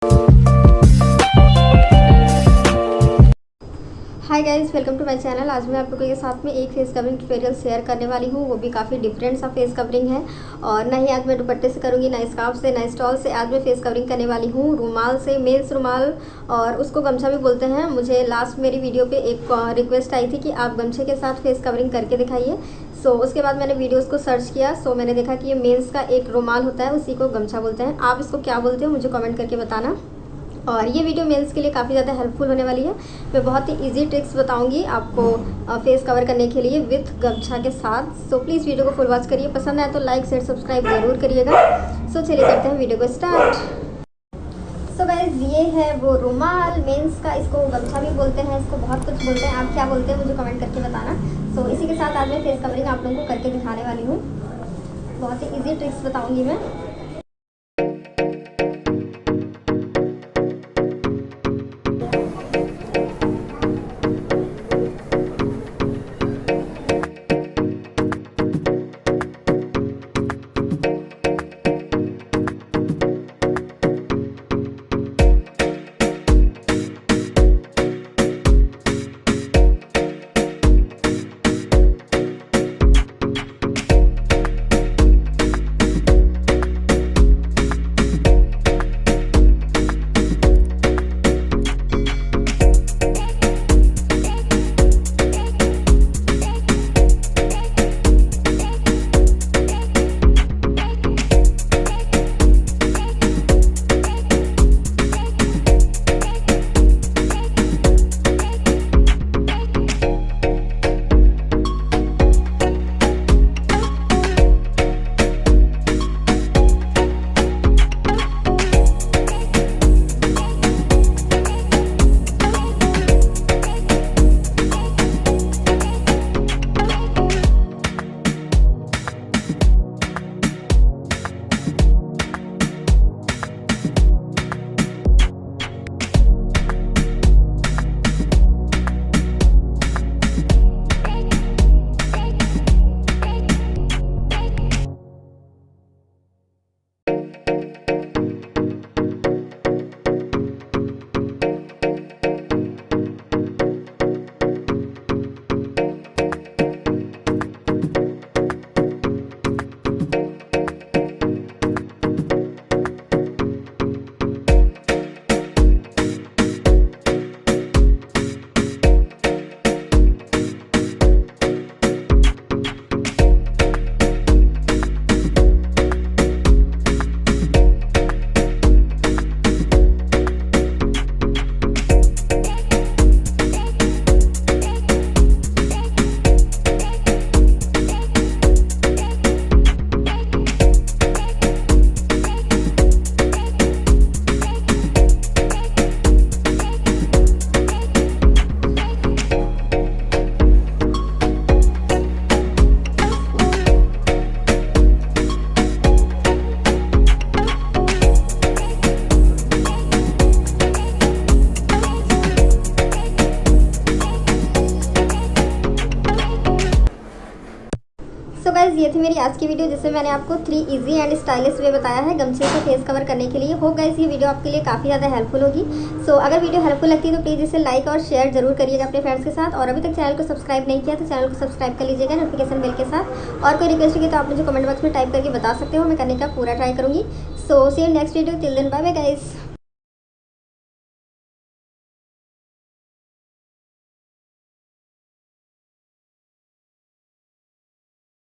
Hi guys, welcome to my channel. आज मैं आप लोगों के साथ में एक फेस कवरिंग ट्यूटोरियल शेयर करने वाली हूँ, वो भी काफ़ी डिफरेंट सा फेस कवरिंग है। और ना ही आज मैं दुपट्टे से करूँगी, ना स्कार्फ से, ना स्टॉल से। आज मैं फेस कवरिंग करने वाली हूँ रुमाल से, मेंस रुमाल, और उसको गमछा भी बोलते हैं। मुझे लास्ट मेरी वीडियो पे एक रिक्वेस्ट आई थी कि आप गमछे के साथ फेस कवरिंग करके दिखाइए। सो उसके बाद मैंने वीडियोज़ को सर्च किया। सो मैंने देखा कि ये मेंस का एक रुमाल होता है, उसी को गमछा बोलते हैं। आप इसको क्या बोलते हो मुझे कमेंट करके बताना। और ये वीडियो मेंस के लिए काफ़ी ज़्यादा हेल्पफुल होने वाली है। मैं बहुत ही इजी ट्रिक्स बताऊंगी आपको फेस कवर करने के लिए विथ गमछा के साथ। सो प्लीज़ वीडियो को फुल वॉच करिए। पसंद आए तो लाइक शेयर सब्सक्राइब ज़रूर करिएगा। सो चलिए करते हैं वीडियो को स्टार्ट। सो गाइस, ये है वो रुमाल मेंस का। इसको गमछा भी बोलते हैं, इसको बहुत कुछ बोलते हैं। आप क्या बोलते हैं मुझे कमेंट करके बताना। सो इसी के साथ आज मैं फेस कवरिंग आप लोगों को करके दिखाने वाली हूँ। बहुत ही ईजी ट्रिक्स बताऊँगी मैं। सो गाइज, ये थी मेरी आज की वीडियो, जिसमें मैंने आपको 3 इजी एंड स्टाइलिश वे बताया है गमछे से फेस कवर करने के लिए। होप गाइज ये वीडियो आपके लिए काफ़ी ज़्यादा हेल्पफुल होगी। सो अगर वीडियो हेल्पफुल लगती है तो प्लीज़ इसे लाइक और शेयर जरूर करिएगा अपने फ्रेंड्स के साथ। और अभी तक चैनल को सब्सक्राइब नहीं किया तो चैनल को सब्सक्राइब कर लीजिएगा नोटिफिकेशन बेल के साथ। और कोई रिक्वेस्ट होगी तो आप मुझे कमेंट बॉक्स में टाइप करके बता सकते हो, मैं करने का पूरा ट्राई करूँगी। So see you next video, till then bye bye guys.